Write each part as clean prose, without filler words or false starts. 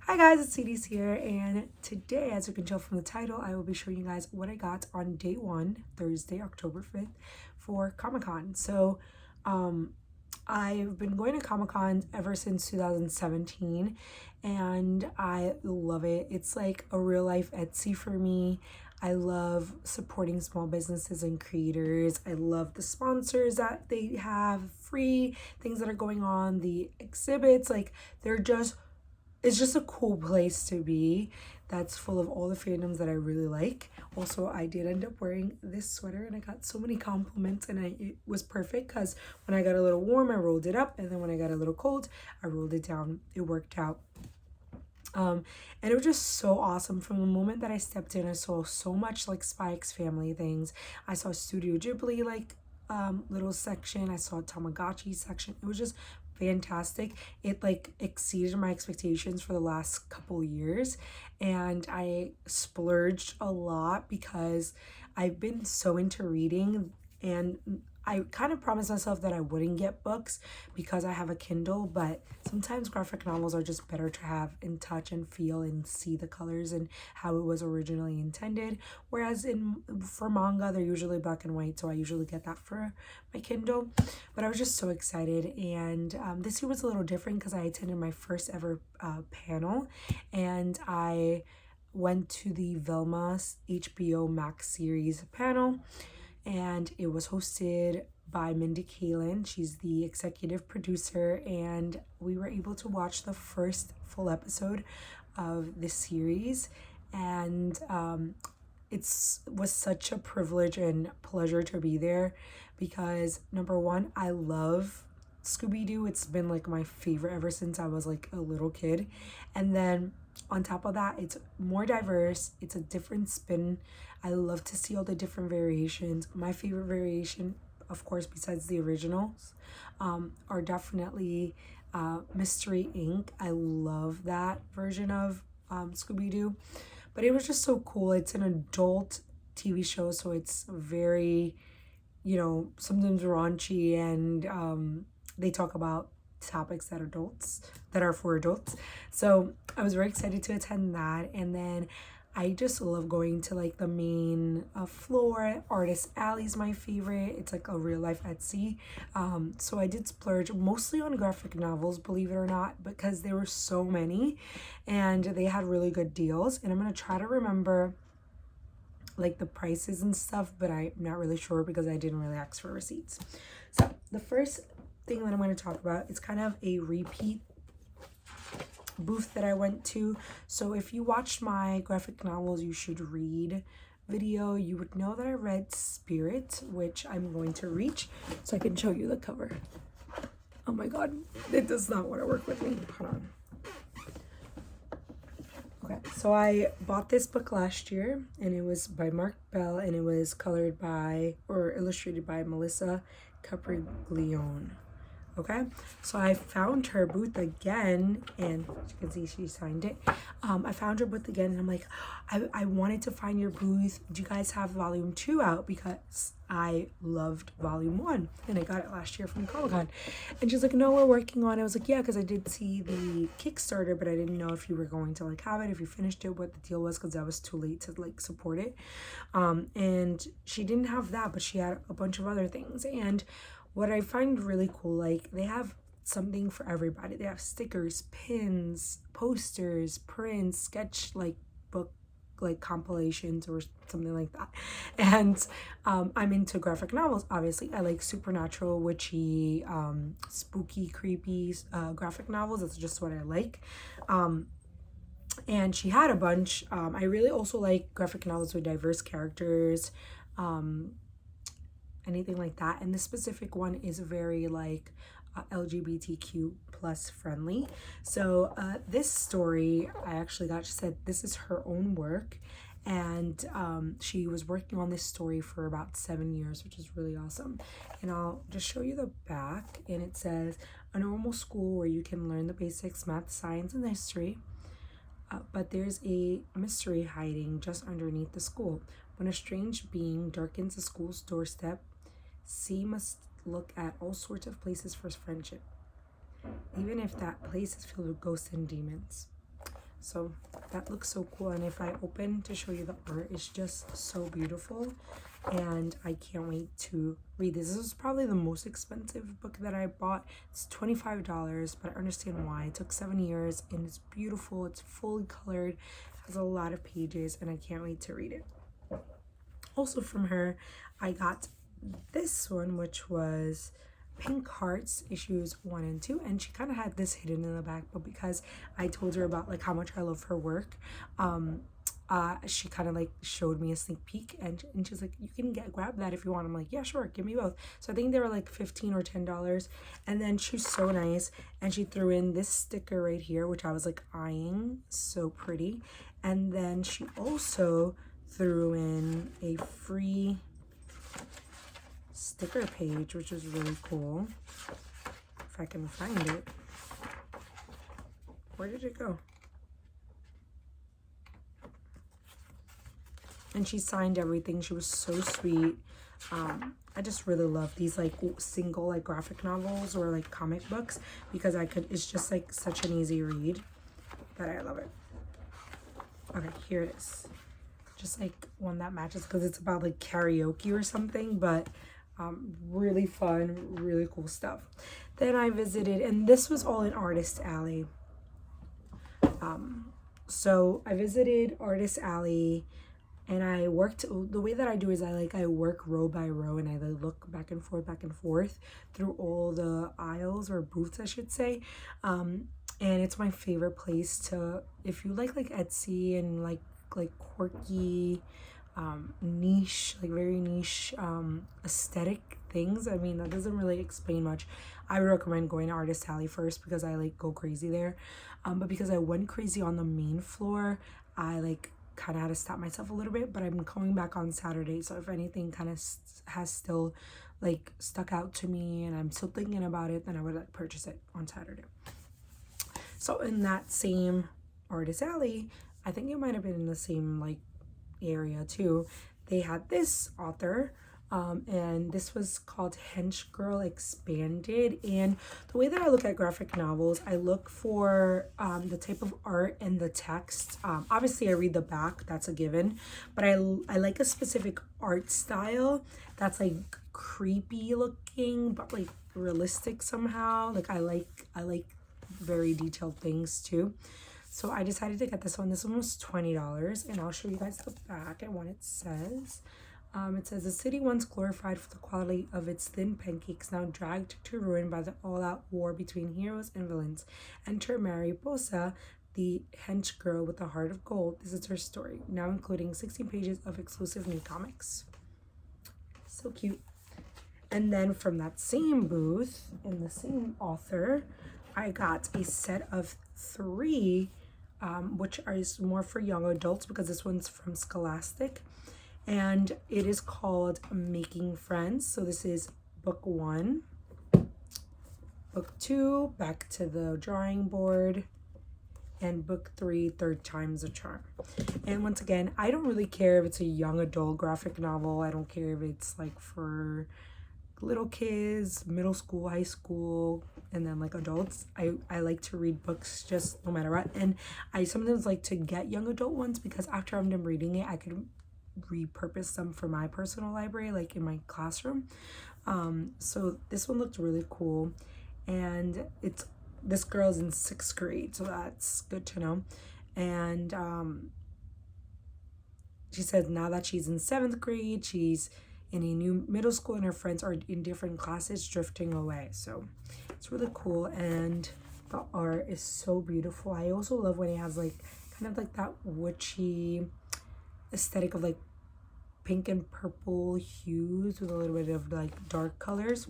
Hi guys, it's CD's here, and today, as you can tell from the title, I will be showing you guys what I got on day one, Thursday, October 5th, for Comic-Con. I've been going to Comic-Con ever since 2017, and I love it. It's like a real life Etsy for me. I love supporting small businesses and creators. I love the sponsors that they have, free things that are going on, the exhibits, like they're just it's just a cool place to be that's full of all the fandoms that I really like. Also, I did end up wearing this sweater and I got so many compliments, and it was perfect because when I got a little warm, I rolled it up, and then when I got a little cold, I rolled it down. It worked out. And it was just so awesome. From the moment that I stepped in, I saw so much like Spy X Family things. I saw Studio Ghibli like little section. I saw Tamagotchi section. It was just fantastic. It like exceeded my expectations for the last couple years, and I splurged a lot because I've been so into reading, and I kind of promised myself that I wouldn't get books because I have a Kindle, but sometimes graphic novels are just better to have and touch and feel and see the colors and how it was originally intended. Whereas for manga, they're usually black and white, so I usually get that for my Kindle. But I was just so excited, and this year was a little different because I attended my first ever panel, and I went to the Velma's HBO Max series panel, and it was hosted by Mindy Kaling. She's the executive producer, and we were able to watch the first full episode of this series, and it was such a privilege and pleasure to be there because number one, I love Scooby-Doo. It's been like my favorite ever since I was like a little kid, and then on top of that, it's more diverse. It's a different spin. I love to see all the different variations. My favorite variation, of course, besides the originals, are definitely Mystery Inc. I love that version of Scooby-Doo. But it was just so cool. It's an adult TV show, so it's very, sometimes raunchy, and they talk about topics that are for adults. So I was very excited to attend that, and then I just love going to like the main floor. Artist Alley is my favorite. It's like a real life Etsy. So I did splurge mostly on graphic novels, believe it or not, because there were so many and they had really good deals. And I'm going to try to remember like the prices and stuff, but I'm not really sure because I didn't really ask for receipts. So the first thing that I'm going to talk about is kind of a repeat booth that I went to. So if you watched my graphic novels you should read video, you would know that I read Spirit, which I'm going to reach so I can show you the cover. Oh my god, it does not want to work with me. Hold on. Okay, so I bought this book last year, and it was by Mark Bell, and it was colored by or illustrated by Melissa Capriglione. Okay, so I found her booth again, and as you can see, she signed it. I found her booth again, and I'm like, I wanted to find your booth. Do you guys have volume 2 out? Because I loved volume 1, and I got it last year from Comic-Con. And she's like, no, we're working on it. I was like, yeah, because I did see the Kickstarter, but I didn't know if you were going to like have it, if you finished it, what the deal was, because I was too late to like support it. And she didn't have that, but she had a bunch of other things. And what I find really cool, like they have something for everybody. They have stickers, pins, posters, prints, sketch like book like compilations or something like that. And I'm into graphic novels, obviously. I like supernatural, witchy, spooky, creepy graphic novels. That's just what I like. And she had a bunch. I really also like graphic novels with diverse characters, anything like that. And this specific one is very like LGBTQ plus friendly. So this story I actually got, she said this is her own work, and she was working on this story for about 7 years, which is really awesome. And I'll just show you the back, and it says a normal school where you can learn the basics, math, science, and history. But there's a mystery hiding just underneath the school. When a strange being darkens the school's doorstep, C must look at all sorts of places for friendship, even if that place is filled with ghosts and demons. So that looks so cool. And if I open to show you the art, it's just so beautiful. And I can't wait to read this. This was probably the most expensive book that I bought. It's $25, but I understand why. It took 7 years and it's beautiful. It's fully colored, has a lot of pages, and I can't wait to read it. Also from her, I got this one, which was Pink Hearts issues 1 and 2, and she kind of had this hidden in the back, but because I told her about like how much I love her work, she kind of like showed me a sneak peek, and she's like, you can grab that if you want. I'm like, yeah, sure, give me both. So I think they were like $15 or $10. And then she's so nice, and she threw in this sticker right here, which I was like eyeing, so pretty. And then she also threw in a free sticker page, which is really cool. If I can find it. Where did it go? And she signed everything. She was so sweet. I just really love these like single like graphic novels or like comic books, because it's just like such an easy read that I love it. Okay, here it is. Just like one that matches, because it's about like karaoke or something, but really fun, really cool stuff. Then I visited, and this was all in Artist Alley. So I visited Artist Alley, and I worked, the way that I do is I work row by row, and I look back and forth through all the aisles, or booths I should say. And it's my favorite place to, if you like Etsy and like quirky, niche, like very niche aesthetic things. I mean, that doesn't really explain much. I would recommend going to Artist Alley first, because I like go crazy there. But because I went crazy on the main floor, I like kind of had to stop myself a little bit. But I'm going back on Saturday, so if anything kind of has still like stuck out to me and I'm still thinking about it, then I would like purchase it on Saturday. So in that same Artist Alley, I think it might have been in the same like area too, they had this author, and this was called Hench Girl Expanded. And the way that I look at graphic novels, I look for the type of art and the text. Obviously I read the back, that's a given, but I like a specific art style that's like creepy looking but like realistic somehow. Like I like very detailed things too. So I decided to get this one. This one was $20, and I'll show you guys the back and what it says. It says, the city once glorified for the quality of its thin pancakes, now dragged to ruin by the all-out war between heroes and villains. Enter Mariposa, the hench girl with a heart of gold. This is her story, now including 16 pages of exclusive new comics. So cute. And then from that same booth, and the same author, I got a set of 3, which is more for young adults, because this one's from Scholastic, and it is called Making Friends. So this is book 1, book 2, Back to the Drawing Board, and book 3, Third Time's a Charm. And once again, I don't really care if it's a young adult graphic novel. I don't care if it's like for little kids, middle school, high school, and then like adults. I like to read books just no matter what. And I sometimes like to get young adult ones, because after I'm done reading it, I could repurpose them for my personal library, like in my classroom. So this one looked really cool, and this girl's in 6th grade, so that's good to know. And she said now that she's in 7th grade, she's in a new middle school, and her friends are in different classes, drifting away. So it's really cool, and the art is so beautiful. I also love when it has like kind of like that witchy aesthetic of like pink and purple hues with a little bit of like dark colors.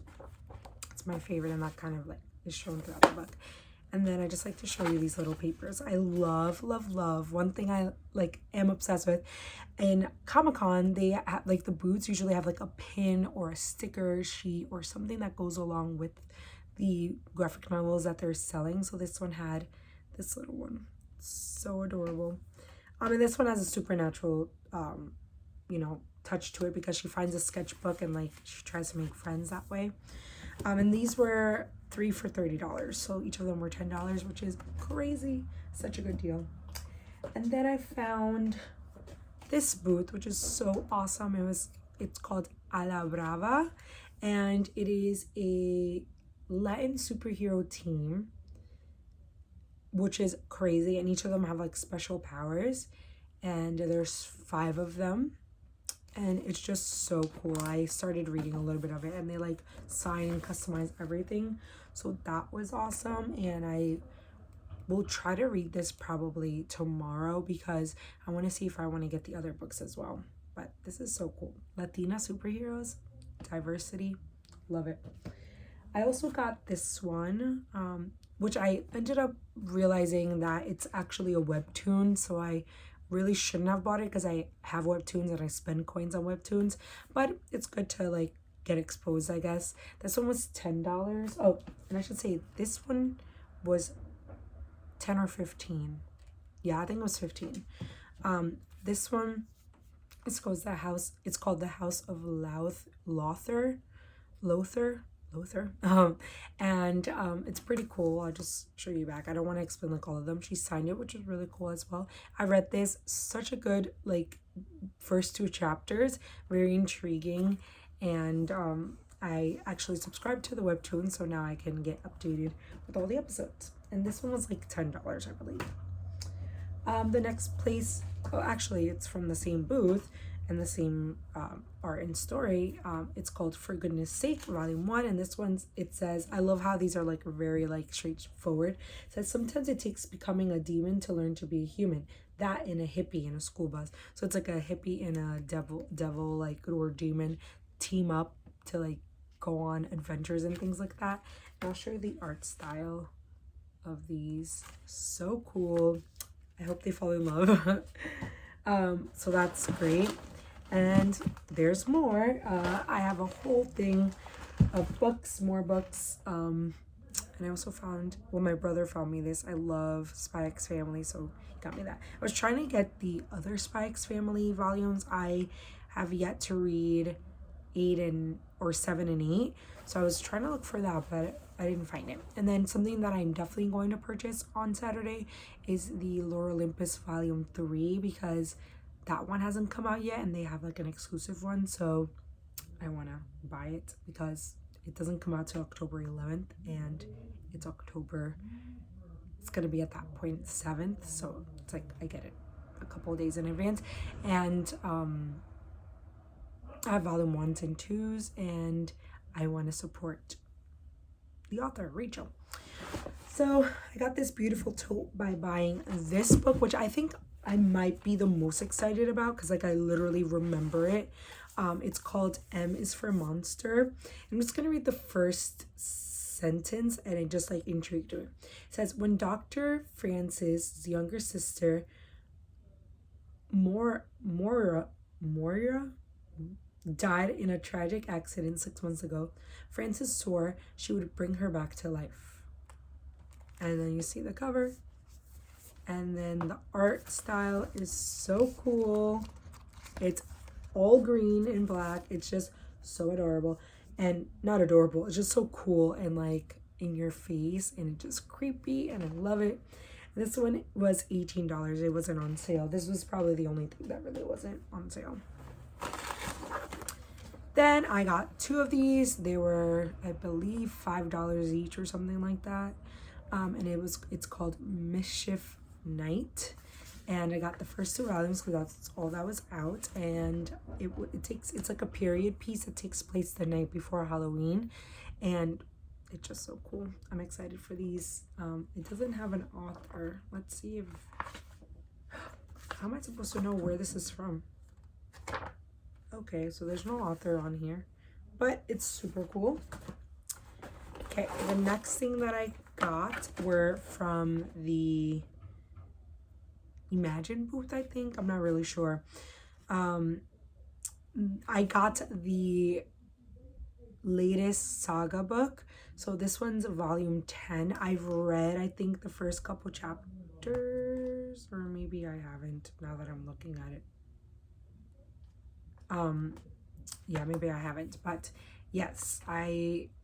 It's my favorite, and that kind of like is shown throughout the book. And then I just like to show you these little papers. I love one thing I like am obsessed with. In Comic-Con, they have like the booths usually have like a pin or a sticker sheet or something that goes along with the graphic novels that they're selling. So this one had this little one. So adorable. And this one has a supernatural touch to it, because she finds a sketchbook and like she tries to make friends that way. And these were 3 for $30, so each of them were $10, which is crazy. Such a good deal. And then I found this booth, which is so awesome. It's called A la Brava, and it is a Latin superhero team, which is crazy, and each of them have like special powers, and there's 5 of them, and it's just so cool. I started reading a little bit of it, and they like sign and customize everything, so that was awesome. And I will try to read this probably tomorrow because I want to see if I want to get the other books as well. But this is so cool. Latina superheroes, diversity, love it. I also got this one, which I ended up realizing that it's actually a webtoon, so I really shouldn't have bought it because I have webtoons and I spend coins on webtoons, but it's good to like get exposed, I guess. This one was $10. Oh, and I should say this one was 10 or 15. Yeah, I think it was 15. This one, it's called the House of Lothar. And it's pretty cool. I'll just show you back. I don't want to explain like all of them. She signed it, which is really cool as well. I read this, such a good like first 2 chapters, very intriguing, and I actually subscribed to the webtoon, so now I can get updated with all the episodes. And this one was like $10, I believe. The next place, oh, actually it's from the same booth and the same art and story. It's called For Goodness Sake, Volume 1, and this one's, it says, I love how these are like very like straightforward. It says, sometimes it takes becoming a demon to learn to be a human. That and a hippie in a school bus. So it's like a hippie and a devil like, or demon team up to like go on adventures and things like that. And I'll show you the art style of these. So cool. I hope they fall in love. So that's great. And there's more. I have a whole thing of books, more books. And I also found, well, my brother found me this. I love Spy X Family, so he got me that. I was trying to get the other Spy X Family volumes. I have yet to read 7 and 8. So I was trying to look for that, but I didn't find it. And then something that I'm definitely going to purchase on Saturday is the Lore Olympus Volume 3, because that one hasn't come out yet and they have like an exclusive one. So I want to buy it because it doesn't come out till October 11th, and it's going to be at that point 7th. So it's like I get it a couple of days in advance. And I have volume 1s and 2s, and I want to support the author, Rachel. So I got this beautiful tote by buying this book, which I think I might be the most excited about because like I literally remember it. It's called M is for Monster. I'm just gonna read the first sentence, and it just like intrigued me. It says, when Dr. Francis' younger sister Moira died in a tragic accident 6 months ago, Francis swore she would bring her back to life. And then you see the cover, and then the art style is so cool. It's all green and black. It's just so adorable, and not adorable, it's just so cool and like in your face, and it's just creepy, and I love it. This one was $18. It wasn't on sale. This was probably the only thing that really wasn't on sale. Then I got 2 of these. They were, I believe, $5 each or something like that. And it's called Mischief Night. And I got the first 2 volumes because that's all that was out. And it's like a period piece that takes place the night before Halloween. And it's just so cool. I'm excited for these. It doesn't have an author. Let's see if... How am I supposed to know where this is from? Okay, so there's no author on here, but it's super cool. Okay, the next thing that I got were from the Imagine booth, I think. I'm not really sure. I got the latest Saga book. So this one's volume 10. I've read, I think, the first couple chapters, or maybe I haven't now that I'm looking at it. Yeah, maybe I haven't, but yes,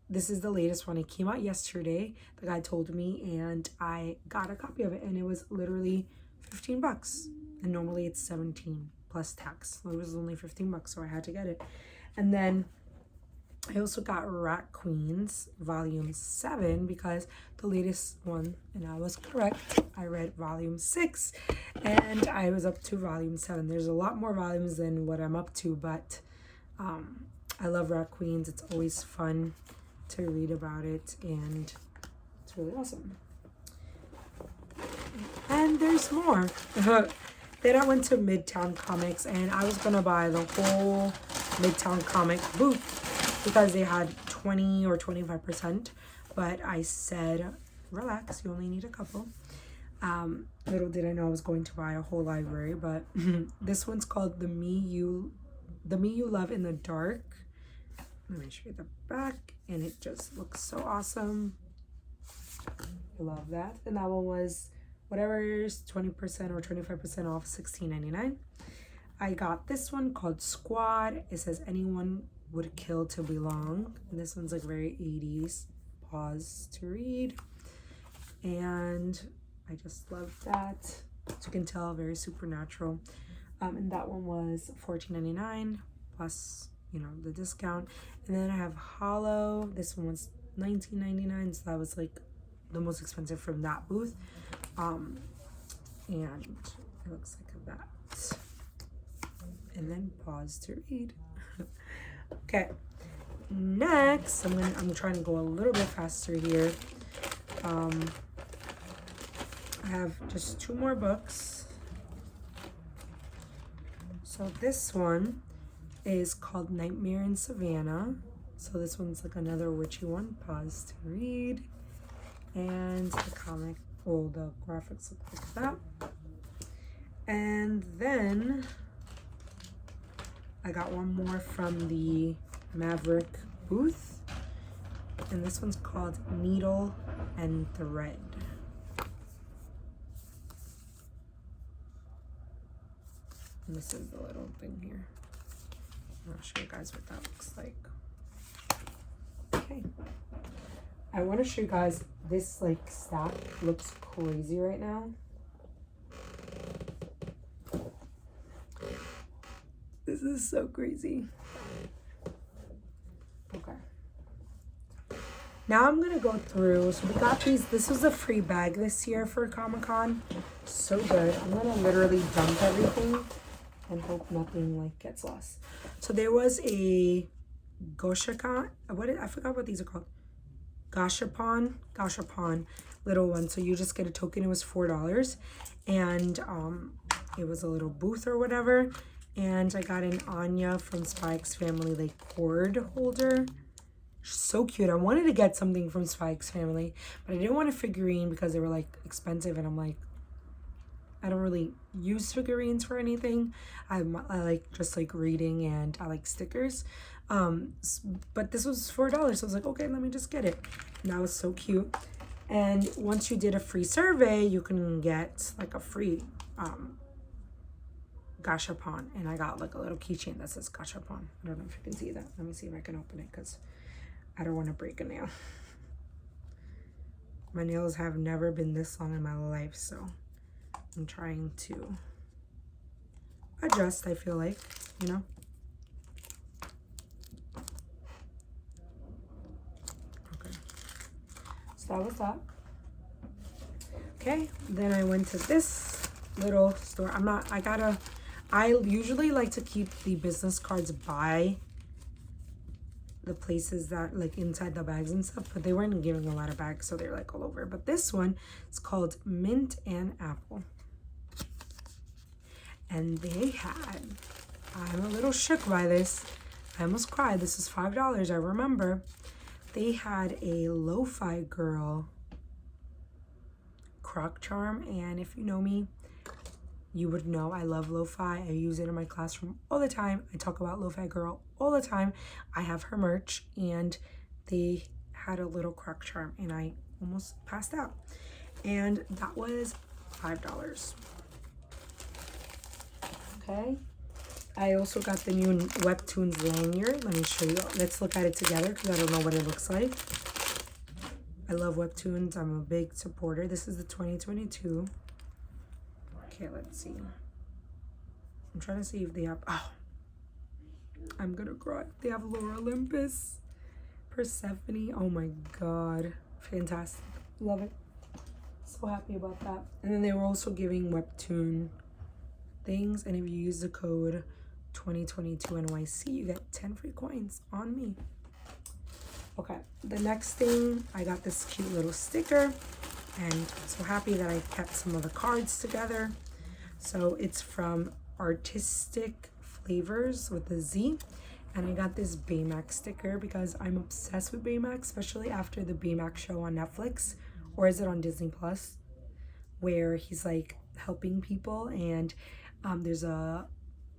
this is the latest one. It came out yesterday, the guy told me, and I got a copy of it, and it was literally $15. And normally it's 17 plus tax. So it was only $15, so I had to get it. And then I also got Rat Queens Volume 7 because the latest one, and I was correct, I read Volume 6 and I was up to Volume 7. There's a lot more volumes than what I'm up to, but I love Rat Queens. It's always fun to read about it, and it's really awesome. And there's more. Then I went to Midtown Comics, and I was gonna buy the whole Midtown comic booth because they had 20 or 25%, but I said, relax, you only need a couple. Little did I know I was going to buy a whole library, but this one's called The Me You Love in the Dark. Let me show you the back, and it just looks so awesome. I love that. And that one was whatever's 20% or 25% off, $16.99. I got this one called Squad. It says anyone would kill to belong, and this one's like very 80s. Pause to read, and I just love that. As you can tell, very supernatural. And that one was $14.99 plus, you know, the discount. And then I have Hollow. This one was $19.99, so that was like the most expensive from that booth. And it looks like that. And then pause to read. Okay. Next, I'm trying to go a little bit faster here. I have just 2 more books. So this one is called Nightmare in Savannah. So this one's like another witchy one. Pause to read. And the comic, well, the graphics look like that. And then I got one more from the Maverick booth. And this one's called Needle and Thread. And this is the little thing here. I'll show you guys what that looks like. Okay. I want to show you guys this like stack looks crazy right now. This is so crazy. Okay. Now I'm gonna go through. So we got these. This was a free bag this year for Comic-Con. So good. I'm gonna literally dump everything and hope nothing like gets lost. So there was a Goshakan. I forgot what these are called. Gashapon little one. So you just get a token. It was $4, and it was a little booth or whatever. And I got an Anya from Spike's Family like cord holder. So cute. I wanted to get something from Spike's Family, but I didn't want a figurine because they were like expensive, and I'm like, I don't really use figurines for anything. I like just like reading, and I like stickers. But this was $4, so I was like, okay, let me just get it. And that was so cute. And once you did a free survey, you can get like a free Gashapon. And I got like a little keychain that says Gashapon. I don't know if you can see that. Let me see if I can open it because I don't want to break a nail. My nails have never been this long in my life, so I'm trying to adjust, I feel like, you know. Okay. So that was that. Okay, then I went to this little store. I usually like to keep the business cards by the places that like inside the bags and stuff, but they weren't giving a lot of bags, so they're like all over. But this one is called Mint and Apple. And they had, I'm a little shook by this. I almost cried. This is $5, I remember. They had a Lo-Fi Girl croc charm, and if you know me, you would know I love lo-fi. I use it in my classroom all the time. I talk about Lo-Fi Girl all the time. I have her merch, and they had a little croc charm, and I almost passed out. And that was $5. Okay. I also got the new Webtoons lanyard. Let me show you. Let's look at it together because I don't know what it looks like. I love Webtoons. I'm a big supporter. This is the 2022. Okay, let's see. I'm trying to see if they have, oh, I'm gonna cry. They have Laura Olympus, Persephone. Oh my god, fantastic. Love it. So happy about that. And then they were also giving webtoon things, and if you use the code 2022 NYC, you get 10 free coins on me. Okay, the next thing, I got this cute little sticker, and I'm so happy that I kept some of the cards together. So it's from Artistic Flavors with a Z, and I got this Baymax sticker because I'm obsessed with Baymax, especially after the Baymax show on Netflix, or is it on Disney Plus, where he's like helping people, and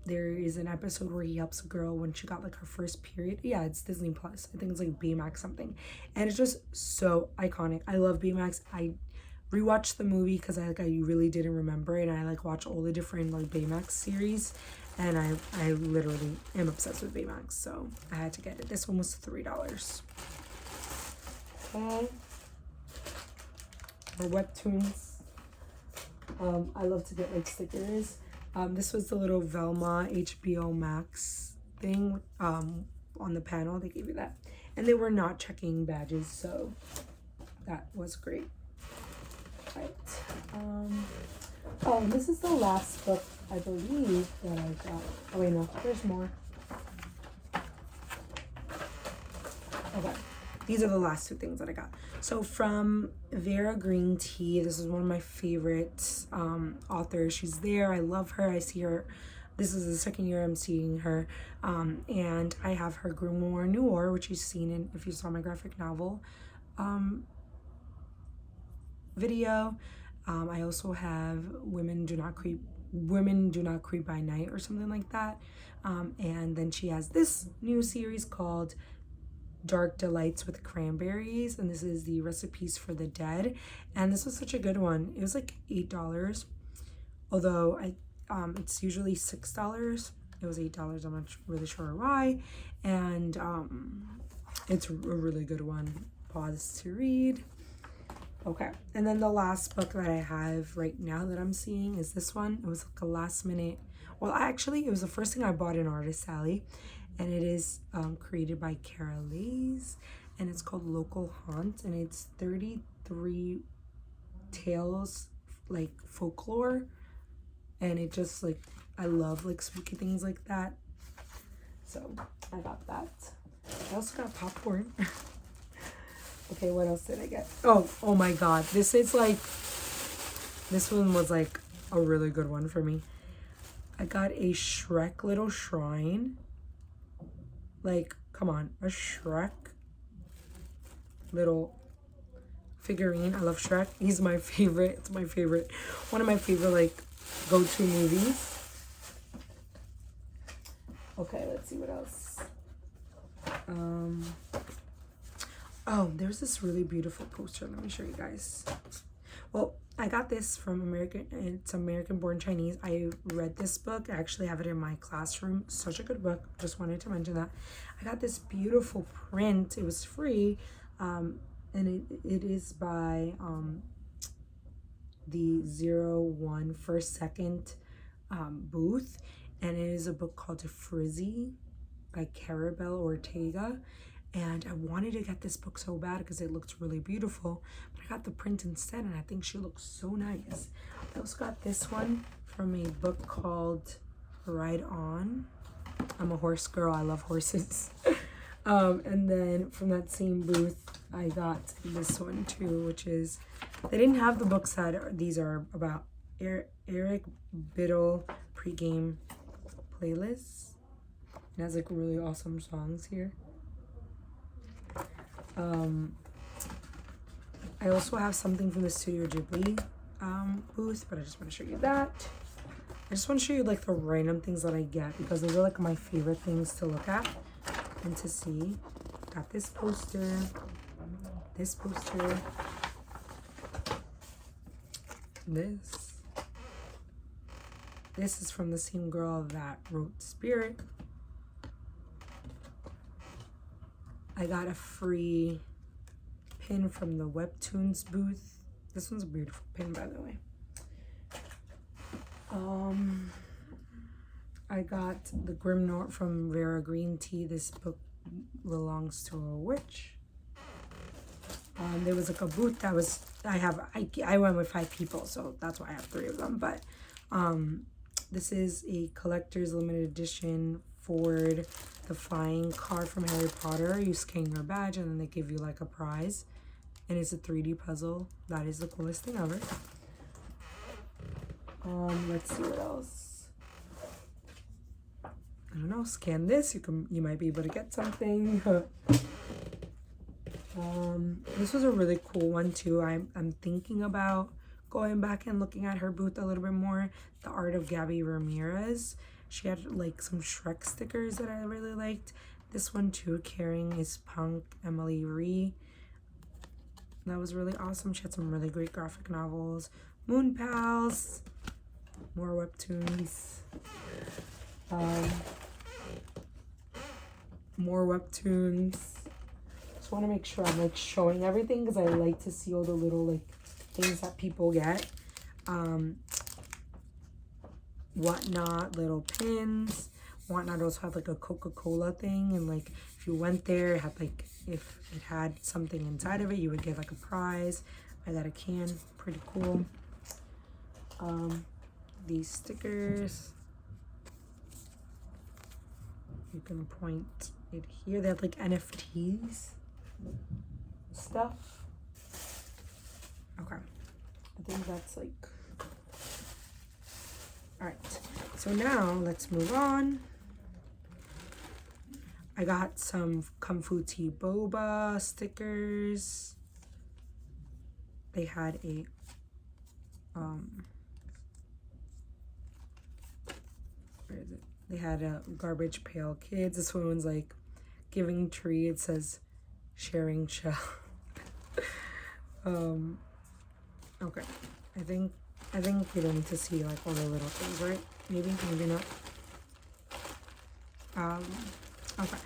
there is an episode where he helps a girl when she got like her first period. Yeah, it's Disney Plus. I think it's like Baymax something, and it's just so iconic. I love Baymax. I rewatched the movie because I really didn't remember it, and I like watch all the different like Baymax series, and I literally am obsessed with Baymax, so I had to get it. This one was $3. Okay. For webtoons, I love to get like stickers. This was the little Velma HBO Max thing on the panel. They gave you that, and they were not checking badges, so that was great. Right. Oh, this is the last book I believe that I got. Oh wait, no, there's more. Okay, these are the last two things that I got. So from Vera Green Tea, this is one of my favorite authors. She's there. I love her. I see her. This is the second year I'm seeing her. And I have her Grimoire Noir, which you've seen in, if you saw my graphic novel video. I also have Women Do Not Creep by Night or something like that. And then she has this new series called Dark Delights with Cranberries, and this is the Recipes for the Dead, and this was such a good one. It was like $8, although it's usually $6. It was $8. I'm not really sure why, and it's a really good one. Pause to read. Okay, and then the last book that I have right now that I'm seeing is this one. It was like a last minute, well, actually it was the first thing I bought in Artist Alley, and it is created by Kara Lays, and it's called Local Haunt, and it's 33 tales, like folklore, and it just like, I love like spooky things like that, so I got that. I also got popcorn. Okay, what else did I get? Oh my god, this one was like a really good one for me. I got a Shrek little shrine. Like, come on, a Shrek little figurine. I love Shrek. He's my favorite. It's my favorite. One of my favorite, like, go-to movies. Okay, let's see what else. Oh, there's this really beautiful poster. Let me show you guys. Well, I got this from it's American Born Chinese. I read this book. I actually have it in my classroom. Such a good book. Just wanted to mention that. I got this beautiful print. It was free. And it is by the 01 First Second booth. And it is a book called Frizzy by Carabel Ortega. And I wanted to get this book so bad because it looked really beautiful, but I got the print instead, and I think she looks so nice. I also got this one from a book called Ride On. I'm a horse girl. I love horses. And then from that same booth, I got this one too, which is, they didn't have the books that these are about. Eric Biddle pregame playlist. It has like really awesome songs here. I also have something from the Studio Ghibli booth, but I just want to show you that. I just want to show you like the random things that I get because those are like my favorite things to look at and to see. Got this poster, this poster, this is from the same girl that wrote Spirit. I got a free pin from the Webtoons booth. This one's a beautiful pin, by the way. I got the Grim Note from Vera Green Tea. This book belongs to a witch. There was like a booth that was, I went with 5 people, so that's why I have 3 of them. But this is a collector's limited edition Ford, the flying car from Harry Potter. You scan your badge and then they give you like a prize. And it's a 3D puzzle. That is the coolest thing ever. Let's see what else. I don't know, scan this. You might be able to get something. This was a really cool one too. I'm thinking about going back and looking at her booth a little bit more. The Art of Gabby Ramirez. She had like some Shrek stickers that I really liked. This one too, carrying is Punk Emily Ree. That was really awesome. She had some really great graphic novels. Moon Pals. More webtoons. More webtoons. Just want to make sure I'm like showing everything because I like to see all the little like things that people get. Whatnot, little pins. Whatnot also had like a Coca-Cola thing, and like if you went there, it had like, if it had something inside of it, you would get like a prize. I got a can, pretty cool. These stickers, you can point it here. They have like NFTs stuff. Okay, I think that's like, all right, so now let's move on. I got some Kung Fu Tea Boba stickers. They had a where is it? They had a Garbage Pail Kids. This one's like giving tree. It says sharing shell. Okay. I think we don't need to see like all the little things, right? Maybe not. Okay.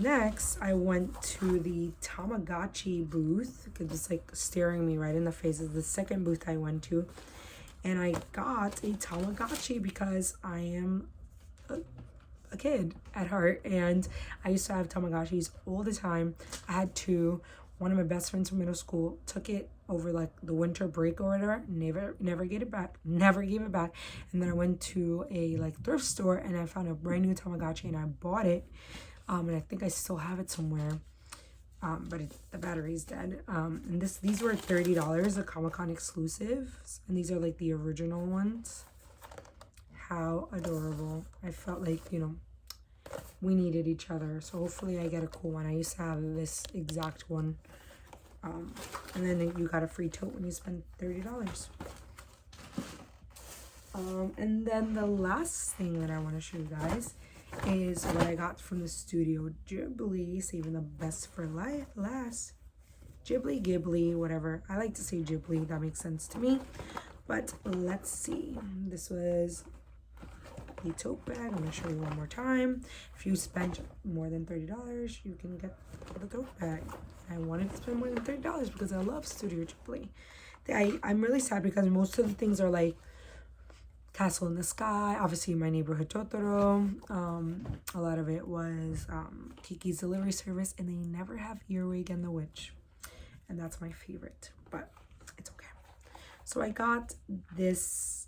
Next, I went to the Tamagotchi booth because it's like staring me right in the face. It's the second booth I went to. And I got a Tamagotchi because I am a kid at heart. And I used to have Tamagotchis all the time. I had 2. One of my best friends from middle school took it over like the winter break or whatever. Never gave it back. Never gave it back. And then I went to a like thrift store and I found a brand new Tamagotchi and I bought it. And I think I still have it somewhere. But the battery's dead. And these were $30, the Comic-Con exclusives. And these are like the original ones. How adorable. I felt like, you know, we needed each other. So hopefully I get a cool one. I used to have this exact one. And then you got a free tote when you spend $30. And then the last thing that I want to show you guys is what I got from the Studio Ghibli, saving the best for last. Ghibli, whatever. I like to say Ghibli, that makes sense to me. But let's see. This was the tote bag. I'm going to show you one more time. If you spend more than $30, you can get the tote bag. I wanted to spend more than $30 because I love Studio Ghibli. I'm really sad because most of the things are like Castle in the Sky, obviously My Neighborhood Totoro. A lot of it was Kiki's Delivery Service, and they never have Earwig and the Witch, and that's my favorite, but it's okay. So I got this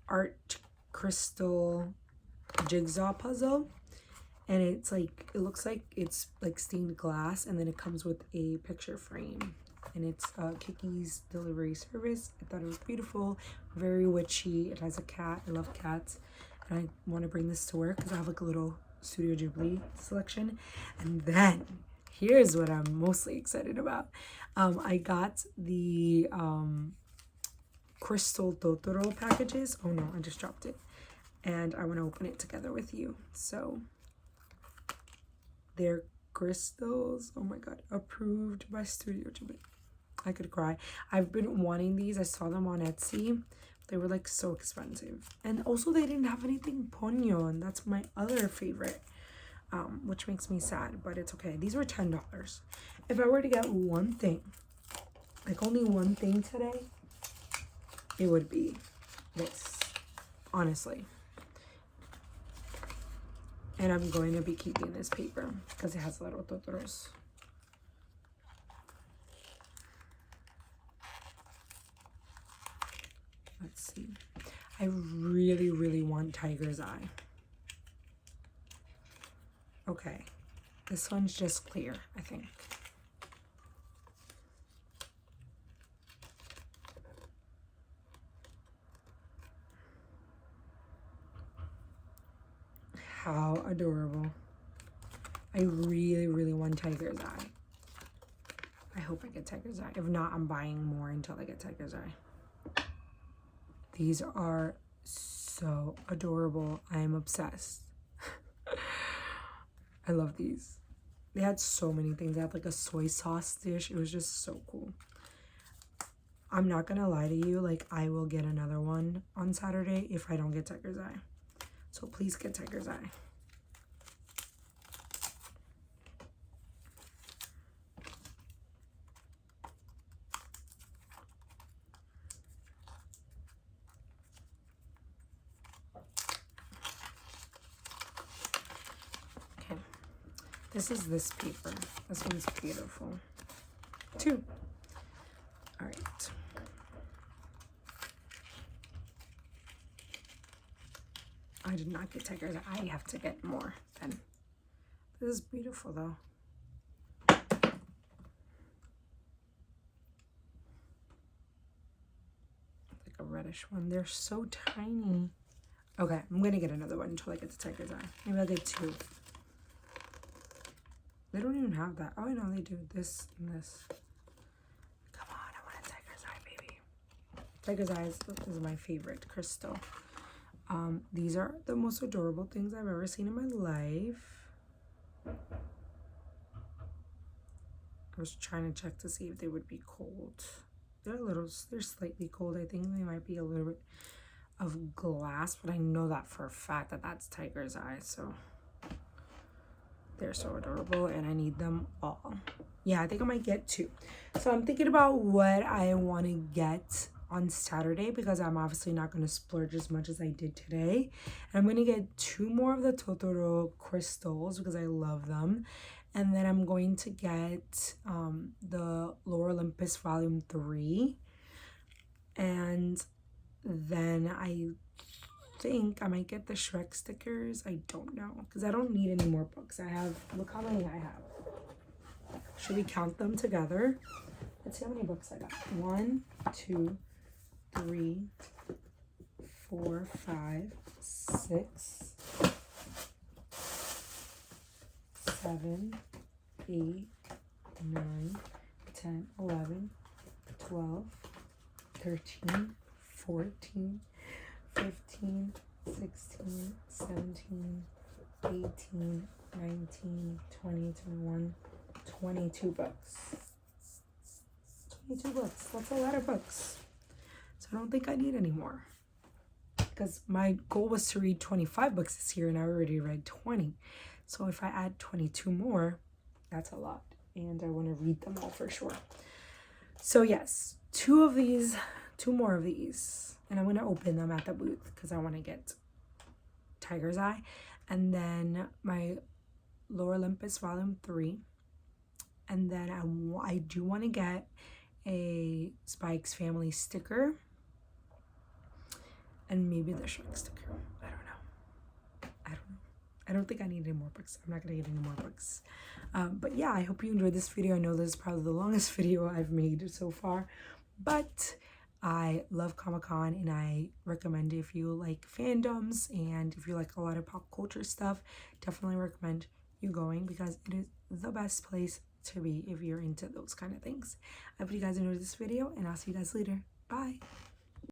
art crystal jigsaw puzzle, and it's like, it looks like it's like stained glass, and then it comes with a picture frame. And it's Kiki's Delivery Service. I thought it was beautiful, very witchy. It has a cat. I love cats. And I want to bring this to work because I have like a little Studio Ghibli selection. And then, here's what I'm mostly excited about. I got the Crystal Totoro packages. Oh no, I just dropped it. And I want to open it together with you. So, they're crystals. Oh my god, approved by Studio Ghibli. I could cry. I've been wanting these. I saw them on Etsy. They were like so expensive. And also they didn't have anything ponyo, and that's my other favorite. Which makes me sad, but it's okay. These were $10. If I were to get one thing like only one thing today, it would be this, honestly. And I'm going to be keeping this paper because it has little Totoros. Let's see. I really, really want Tiger's Eye. Okay. This one's just clear, I think. How adorable. I really, really want Tiger's Eye. I hope I get Tiger's Eye. If not, I'm buying more until I get Tiger's Eye. These are so adorable. I am obsessed. I love these. They had so many things. They had like a soy sauce dish. It was just so cool. I'm not gonna lie to you, like I will get another one on Saturday if I don't get Tiger's Eye. So please get Tiger's Eye. Okay. This is this paper. This one's beautiful. 2. All right. I did not get Tiger's Eye. I have to get more then. This is beautiful though. Like a reddish one. They're so tiny. Okay, I'm gonna get another one until I get the Tiger's Eye. Maybe I'll get 2. They don't even have that. Oh, I know they do. This and this. Come on, I want a Tiger's Eye, baby. Tiger's Eye is my favorite crystal. These are the most adorable things I've ever seen in my life. I was trying to check to see if they would be cold. They're slightly cold. I think they might be a little bit of glass, but I know that for a fact that that's Tiger's Eye, so they're so adorable and I need them all. Yeah, I think I might get 2. So I'm thinking about what I want to get on Saturday because I'm obviously not going to splurge as much as I did today. And I'm going to get 2 more of the Totoro crystals because I love them. And then I'm going to get the Lore Olympus Volume 3. And then I think I might get the Shrek stickers. I don't know because I don't need any more books. I have, look how many I have. Should we count them together? Let's see how many books I got. 1, 2, 3, 4, 5, 6, 7, 8, 9, 10, 11, 12, 13, 14, 15, 16, 17, 18, 19, 20, 21, 22 books. 22 books. That's a lot of books. So I don't think I need any more. Because my goal was to read 25 books this year and I already read 20. So if I add 22 more, that's a lot. And I want to read them all for sure. So yes, 2 more of these. And I'm going to open them at the booth because I want to get Tiger's Eye. And then my Lore Olympus Volume 3. And then I do want to get a Spike's Family sticker. And maybe the Shrek sticker. I don't know. I don't think I need any more books. I'm not going to get any more books. But yeah, I hope you enjoyed this video. I know this is probably the longest video I've made so far. But I love Comic-Con and I recommend if you like fandoms and if you like a lot of pop culture stuff, definitely recommend you going because it is the best place to be if you're into those kind of things. I hope you guys enjoyed this video and I'll see you guys later. Bye.